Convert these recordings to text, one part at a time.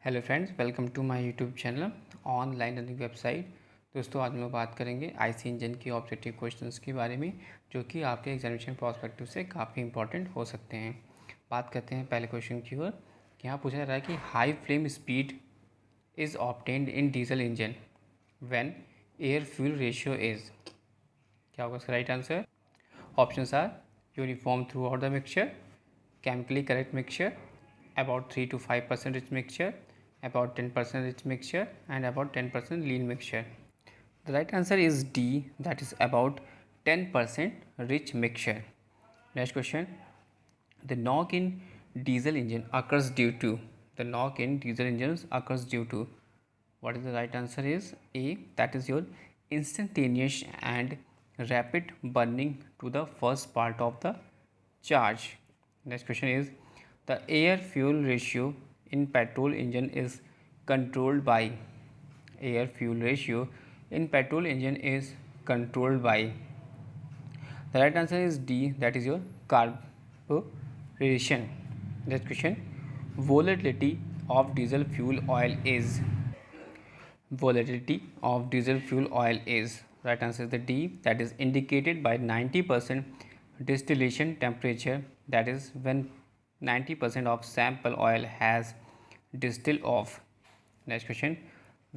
Hello friends, welcome to my YouTube channel online learning website. दोस्तों, आज हम बात करेंगे आईसी इंजन की ऑब्जेक्टिव क्वेश्चंस के बारे में, जो कि आपके एग्जामिनेशन पर्सपेक्टिव से काफ़ी इंपॉर्टेंट हो सकते हैं। बात करते हैं पहले क्वेश्चन की ओर। यहाँ पूछा जा रहा है कि high flame speed is obtained in diesel engine when air fuel ratio is. क्या होगा इसका right answer? Options are uniform throughout the mixture, chemically correct mixture, about 3 to 5% rich mixture, about 10% rich mixture, and about 10% lean mixture. The right answer is D, that is about 10% rich mixture. Next question. The knock in diesel engine occurs due to. The knock in diesel engines occurs due to. What is the right answer is A, that is your instantaneous and rapid burning to the first part of the charge. Next question is the air fuel ratio in petrol engine is controlled by. Air fuel ratio in petrol engine is controlled by. The right answer is D, that is your carburation. Next question. Volatility of diesel fuel oil is. Volatility of diesel fuel oil is. Right answer is the D, that is indicated by 90% distillation temperature, that is when 90% of sample oil has distilled off. Next question.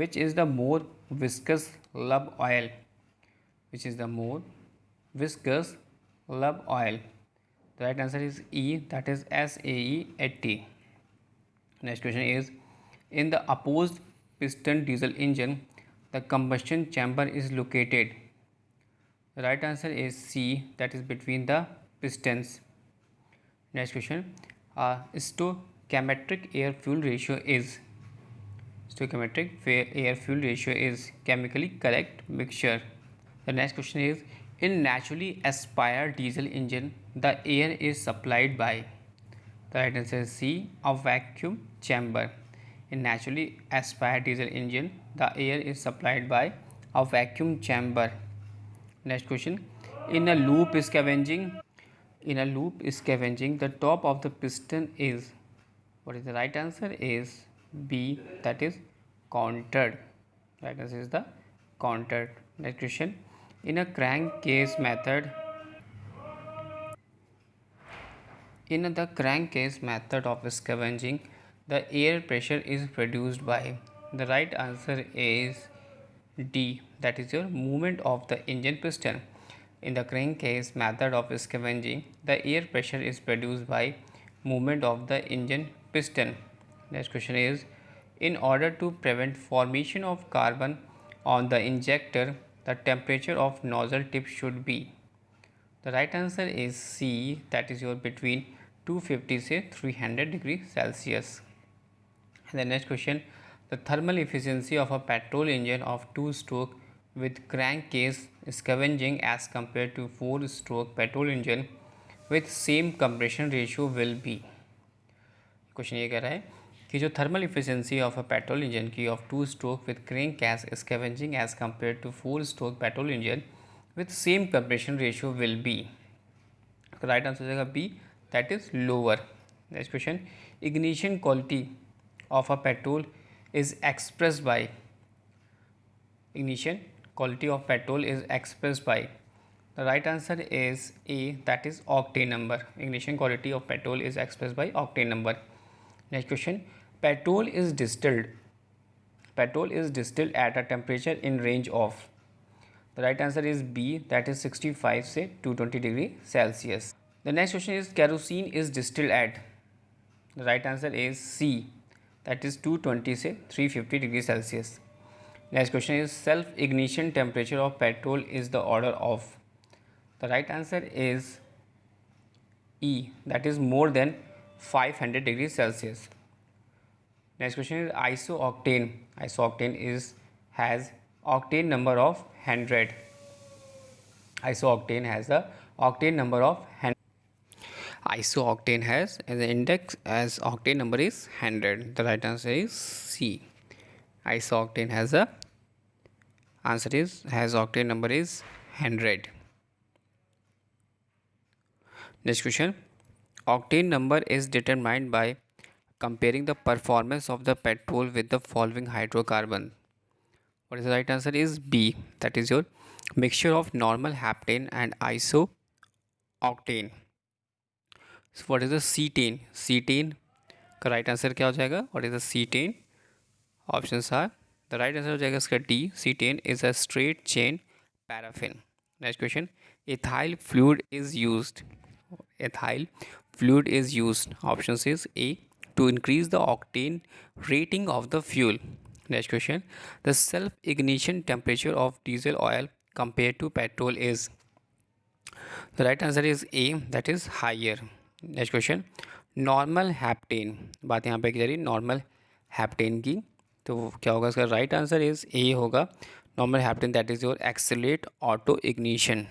Which is the more viscous lube oil? Which is the more viscous lube oil? The right answer is E, that is SAE80. Next question is, in the opposed piston diesel engine, the combustion chamber is located. The right answer is C, that is between the pistons. Next question, stoichiometric air fuel ratio is. Stoichiometric air fuel ratio is chemically correct mixture. The next question is, in naturally aspired diesel engine, the air is supplied by. The right answer is C, a vacuum chamber. In naturally aspired diesel engine, the air is supplied by a vacuum chamber. Next question. In a loop scavenging, the top of the piston is. What is the right answer? Is B, that is countered. Right answer is the countered. Next question. In a crankcase method, in the crankcase method of scavenging, the air pressure is produced by. The right answer is D, that is your movement of the engine piston. In the crankcase method of scavenging, the air pressure is produced by movement of the engine piston. Next question is, in order to prevent formation of carbon on the injector, the temperature of nozzle tip should be. The right answer is C, that is your between 250 to 300 degrees Celsius. And the next question, the thermal efficiency of a petrol engine of 2-stroke with crankcase scavenging as compared to 4-stroke petrol engine with same compression ratio will be. Question ये कह रहा है कि जो thermal efficiency of a petrol engine की of 2-स्ट्रोक with crankcase scavenging as compare to 4-स्ट्रोक petrol engine with same compression ratio will be. Right answer हो जाएगा B, that is lower. Next question, ignition quality of a petrol is expressed by. Ignition quality of petrol is expressed by. The right answer is A, that is octane number. Ignition quality of petrol is expressed by octane number. Next question, petrol is distilled at a temperature in range of. The right answer is B, that is 65 to 220 degree Celsius. The next question is, kerosene is distilled at. The right answer is C, that is 220 से 350 degree Celsius. Next question is, self ignition temperature of petrol is the order of. The right answer is E, that is more than 500 degree Celsius. Next question is, isooctane is has octane number of 100. Isooctane has the octane number of 100. Isooctane has as an index as octane number is 100. The right answer is C. Isooctane has octane number is 100. Next question, octane number is determined by comparing the performance of the petrol with the following hydrocarbon? What is the right answer is B, that is your mixture of normal heptane and isooctane. So what is the cetane? Cetane का right answer क्या हो जाएगा? What is the cetane? Options are, the right answer हो जाएगा इसका D. Cetane is a straight chain paraffin. Next question. Ethyl fluid is used. Ethyl fluid is used. Options is A, to increase the octane rating of the fuel. Next question. The self ignition temperature of diesel oil compared to petrol is. The right answer is A, that is higher. Next question. Normal hapten, बात यहाँ पे की जा रही है normal hapten की, तो क्या होगा इसका राइट आंसर इज ए होगा normal hapten, that is your accelerate auto ignition.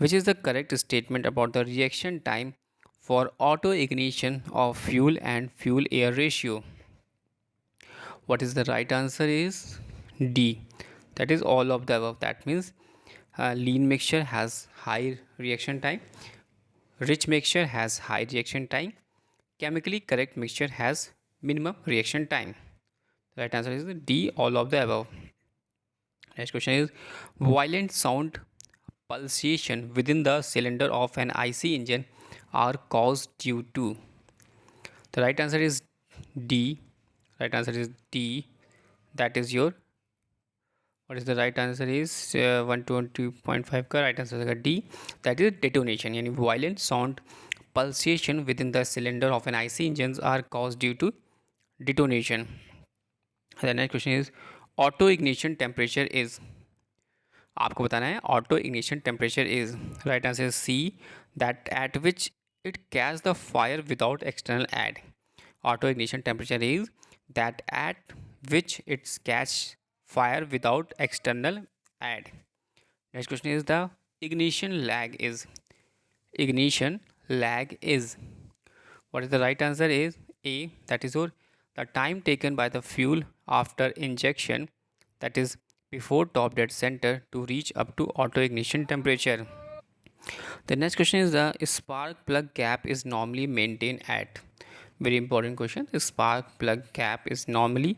Which is the correct statement about the reaction time for auto ignition of fuel and fuel air ratio? What is the right answer is D, that is all of the above. That means lean mixture has high reaction time, rich mixture has high reaction time, chemically correct mixture has minimum reaction time. The right answer is D, all of the above. Next question is, violent sound pulsation within the cylinder of an IC engine are caused due to. The right answer is D. Right answer is D. That is your, what is the right answer is 120.5 का right answer है D. That is detonation, यानी violent sound pulsation within the cylinder of an IC engines are caused due to detonation. The next question is, auto ignition temperature is. आपको बताना है auto ignition temperature is. Right answer is C, that at which it catch the fire without external aid. Auto ignition temperature is that at which its catch fire without external aid. Next question is the ignition lag is. Ignition lag is. What is the right answer is A, that is your the time taken by the fuel after injection, that is before top dead center, to reach up to auto ignition temperature. The next question is, the spark plug gap is normally maintained at. Very important question. The spark plug gap is normally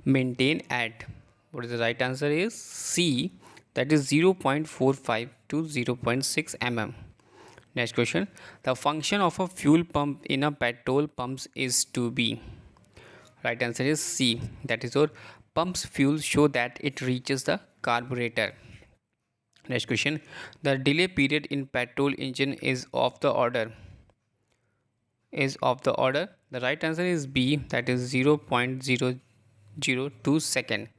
maintained at. What is the right answer is C, that is 0.45 to 0.6 mm. Next question. The function of a fuel pump in a petrol pump is to be. Right answer is C, that is your pumps fuel so that it reaches the carburetor. Next question. The delay period in petrol engine is of the order. The right answer is B, that is 0.002 second.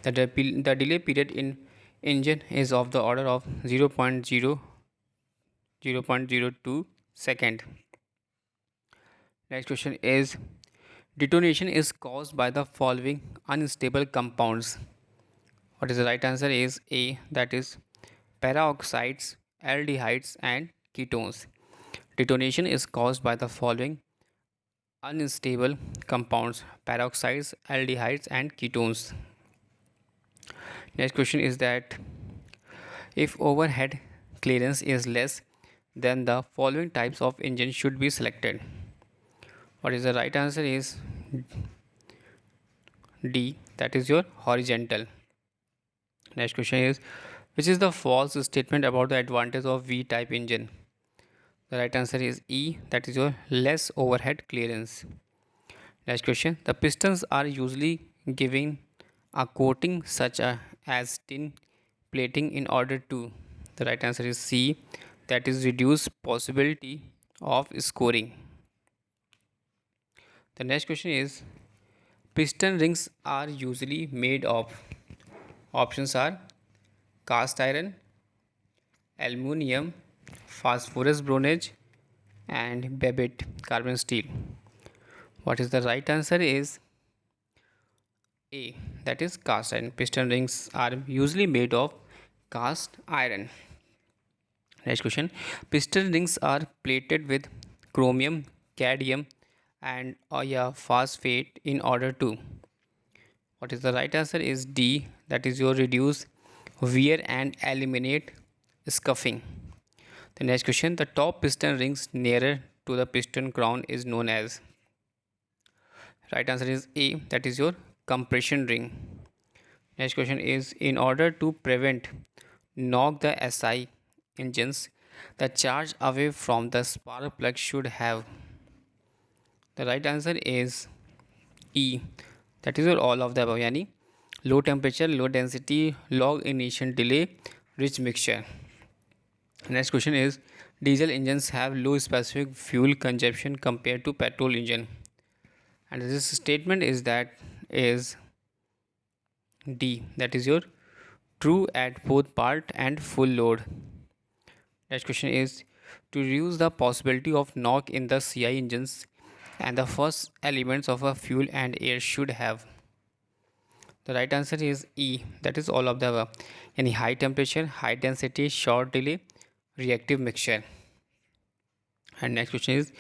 The delay period in engine is of the order of 0.02 second. Next question is, detonation is caused by the following unstable compounds. What is the right answer is A, that is peroxides, aldehydes and ketones. Detonation is caused by the following unstable compounds: peroxides, aldehydes and ketones. Next question is that, if overhead clearance is less, then the following types of engine should be selected. What is the right answer is D, that is your horizontal. Next question is, which is the false statement about the advantage of V-type engine? The right answer is E, that is your less overhead clearance. Next question. The pistons are usually given a coating such as tin plating in order to. The right answer is C, that is reduce possibility of scoring. The next question is, piston rings are usually made of. Options are cast iron, aluminium, phosphorus bronze and Babbitt carbon steel. What is the right answer is A, that is cast iron. Piston rings are usually made of cast iron. Next question. Piston rings are plated with chromium, cadmium and phosphate in order to. What is the right answer is D, that is your reduce wear and eliminate scuffing. The next question. The top piston rings nearer to the piston crown is known as. Right answer is A, that is your compression ring. Next question is, in order to prevent knock the SI engines, the charge away from the spark plug should have. The right answer is E, that is your all of the above, yani low temperature, low density, long ignition delay, rich mixture. Next question is, diesel engines have low specific fuel consumption compared to petrol engine, and this statement is D, that is your true at both part and full load. Next question is, to reduce the possibility of knock in the CI engines, and the first elements of a fuel and air should have. The right answer is E, that is all of the above. Any high temperature, high density, short delay, reactive mixture. And next question is,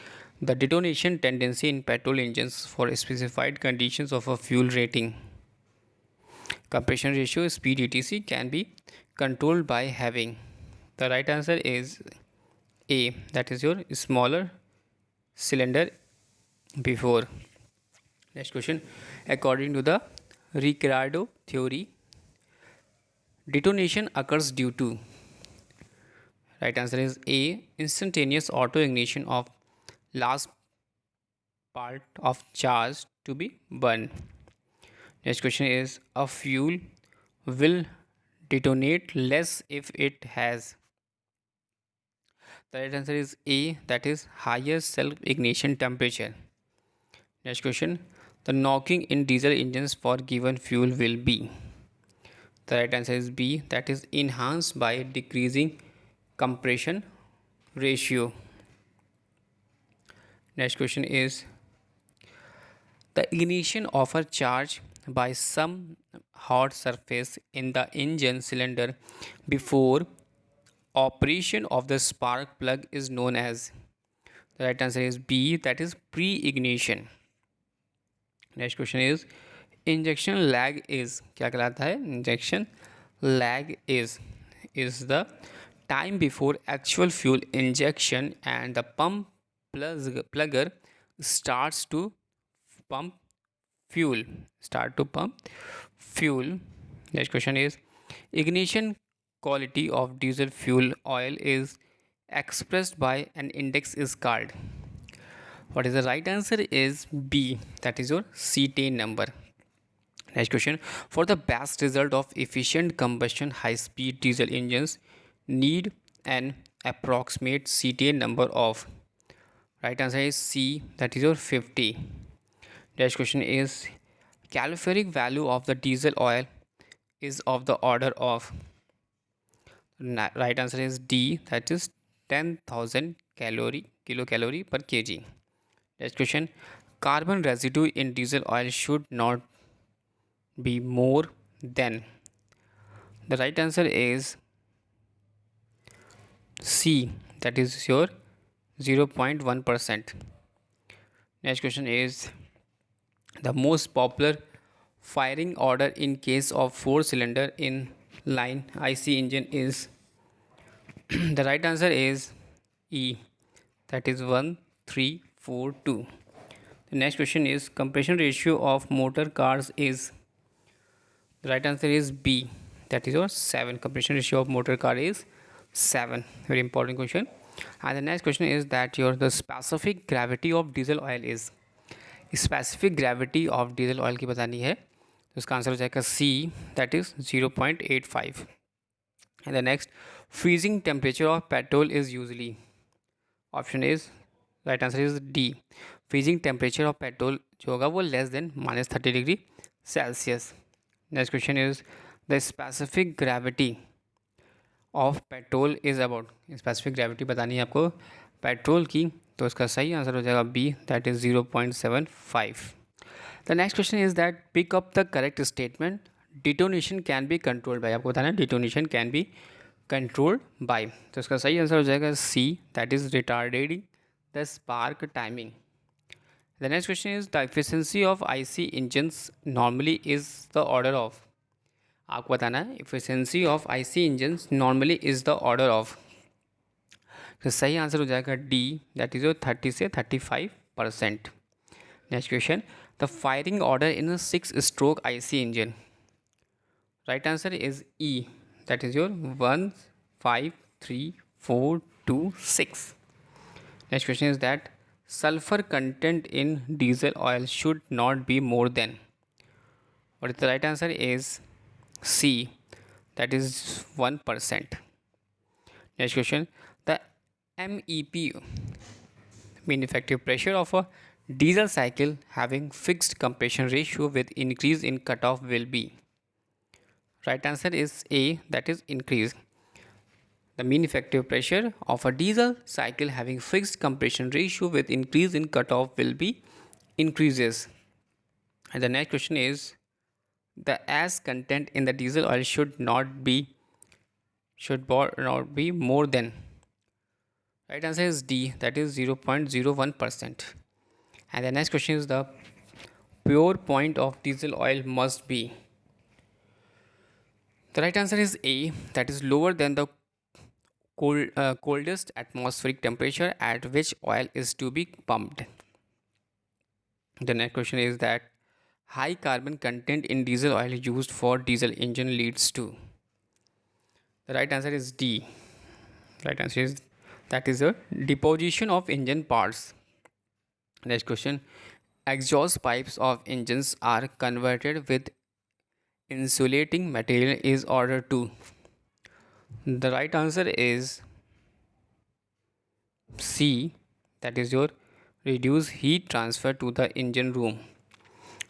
the detonation tendency in petrol engines for specified conditions of a fuel rating. Compression ratio, speed, etc. can be controlled by having. The right answer is A, that is your smaller cylinder before. Next question, according to the Ricardo theory, detonation occurs due to. Right answer is A, instantaneous auto ignition of last part of charge to be burned. Next question is, a fuel will detonate less if it has. The right answer is A, that is higher self ignition temperature. Next question, the knocking in diesel engines for given fuel will be. The right answer is B, that is enhanced by decreasing compression ratio. Next question is, the ignition of a charge by some hot surface in the engine cylinder before operation of the spark plug is known as. The right answer is B, that is pre-ignition. Next question is, injection lag is क्या कहलाता है? Injection lag is the time before actual fuel injection and the pump plugger starts to pump fuel. Next question is, ignition quality of diesel fuel oil is expressed by an index is called. What is the right answer is B, that is your cetane number. Next question, for the best result of efficient combustion high speed diesel engines need an approximate cetane number of. Right answer is C, that is your 50. Next question is, calorific value of the diesel oil is of the order of. Right answer is D, that is 10,000 kilocalorie per kg. Next question, carbon residue in diesel oil should not be more than. The right answer is C, that is your 0.1%. Next question is, the most popular firing order in case of 4-cylinder in line IC engine is. The right answer is E, that is 1342. The next question is, compression ratio of motor cars is. The right answer is B, that is your 7. Compression ratio of motor car is 7. Very important question. And the next question is that the specific gravity of diesel oil is. Specific gravity of diesel oil की बतानी है, तो इसका answer हो जाएगा C, that is 0.85. And the next, freezing temperature of petrol is usually. Option is, right answer is D, freezing temperature of petrol जो होगा वो less than -30 degree Celsius. Next question is, the specific gravity of petrol is about. Specific gravity बतानी है आपको petrol की, तो इसका सही आंसर हो जाएगा B, that is 0.75. The next question is that pick up the correct statement, detonation can be controlled by. आपको बताना है detonation can be controlled by, तो इसका सही आंसर हो जाएगा C, that is retarding the spark timing. The next question is, the efficiency of IC engines normally is the order of. आपको बताना है efficiency of IC engines normally is the order of. तो सही answer हो जाएगा D, that is 30 से 35%. Next question, the firing order in a 6-stroke IC engine? Right answer is E. That is your 1, 5, 3, 4, 2, 6. Next question is that sulfur content in diesel oil should not be more than. What is the right answer is C. That is 1%. Next question. The MEP, mean effective pressure of a diesel cycle having fixed compression ratio with increase in cutoff will be. Right answer is A. That is increase. The mean effective pressure of a diesel cycle having fixed compression ratio with increase in cutoff will be increases. And the next question is the as content in the diesel oil should not be more than. Right answer is D. That is 0.01%. And the next question is the pure point of diesel oil must be. The right answer is A. That is lower than the coldest atmospheric temperature at which oil is to be pumped. The next question is that high carbon content in diesel oil used for diesel engine leads to. The right answer is D. Right answer is that is a deposition of engine parts. Next question. Exhaust pipes of engines are converted with insulating material is order to. The right answer is C. That is your reduce heat transfer to the engine room.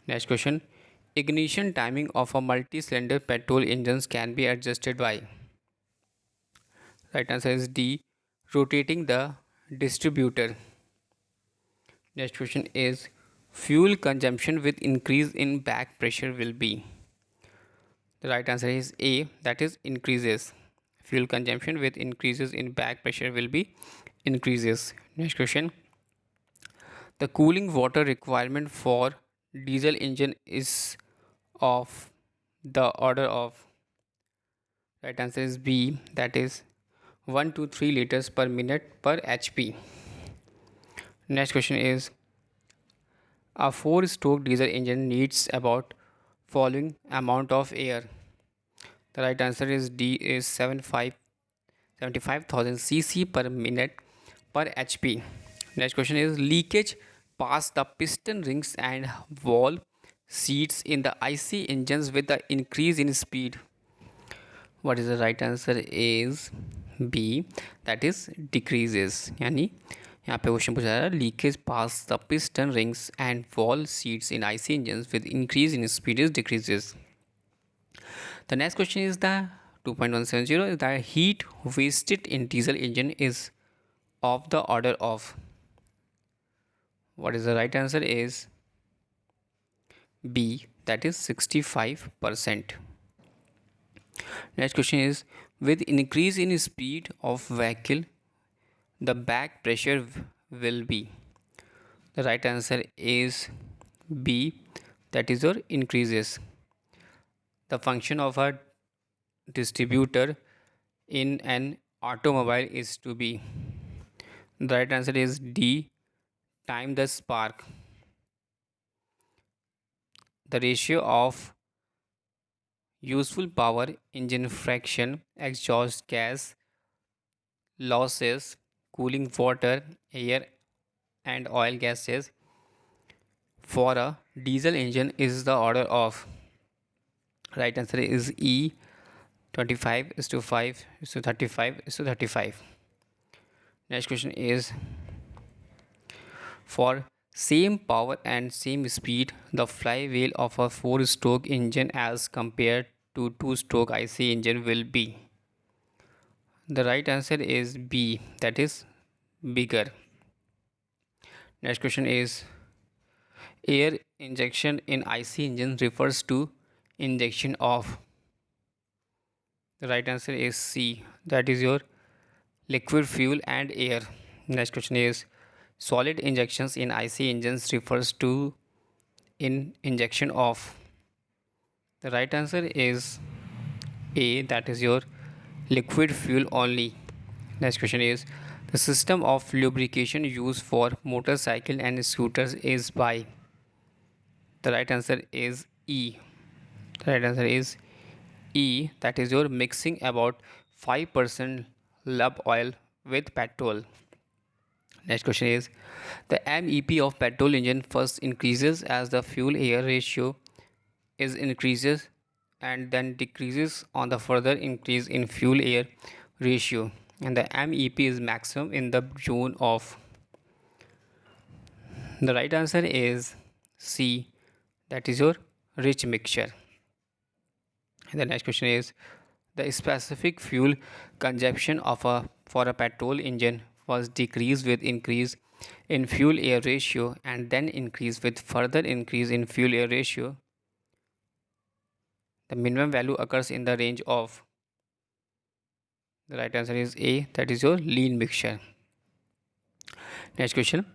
Next question. Ignition timing of a multi-cylinder petrol engines can be adjusted by. Right answer is D. Rotating the distributor. Next question is fuel consumption with increase in back pressure will be. The right answer is A. That is increases. Fuel consumption with increases in back pressure will be increases. Next question. The cooling water requirement for diesel engine is of the order of. Right answer is B. That is 1 to 3 liters per minute per HP. Next question is a 4-stroke diesel engine needs about following amount of air. The right answer is D is 75,000 cc per minute per HP. Next question is leakage past the piston rings and valve seats in the IC engines with the increase in speed. What is the right answer is B. That is decreases. यानी यहाँ पे question पूछा जा रहा है leakage pass the piston rings and wall seats in IC engines with increase in speed is decreases. The next question is the 2.170 is the heat wasted in diesel engine is of the order of. What is the right answer is B. That is 65%. Next question is with increase in speed of vehicle the back pressure will be. The right answer is B. That is your increases. The function of a distributor in an automobile is to be. The right answer is D. Time the spark. The ratio of useful power, engine fraction, exhaust gas, losses, cooling water, air and oil gases for a diesel engine is the order of. Right answer is E. 25:5:35:35. Next question is for same power and same speed the flywheel of a 4-stroke engine as compared to 2-stroke IC engine will be. The right answer is B. That is bigger. Next question is air injection in IC engine refers to injection of. The right answer is C. That is your liquid fuel and air. Next question is solid injections in IC engines refers to in injection of. The right answer is A. That is your liquid fuel only. Next question is the system of lubrication used for motorcycle and scooters is by. The right answer is E. The right answer is E, that is your mixing about 5% lub oil with petrol. Next question is, the MEP of petrol engine first increases as the fuel air ratio is increases and then decreases on the further increase in fuel air ratio, and the MEP is maximum in the zone of. The right answer is C, that is your rich mixture. And the next question is, the specific fuel consumption of a for a petrol engine was decreased with increase in fuel air ratio and then increase with further increase in fuel air ratio. The minimum value occurs in the range of. The right answer is A, that is your lean mixture. Next question,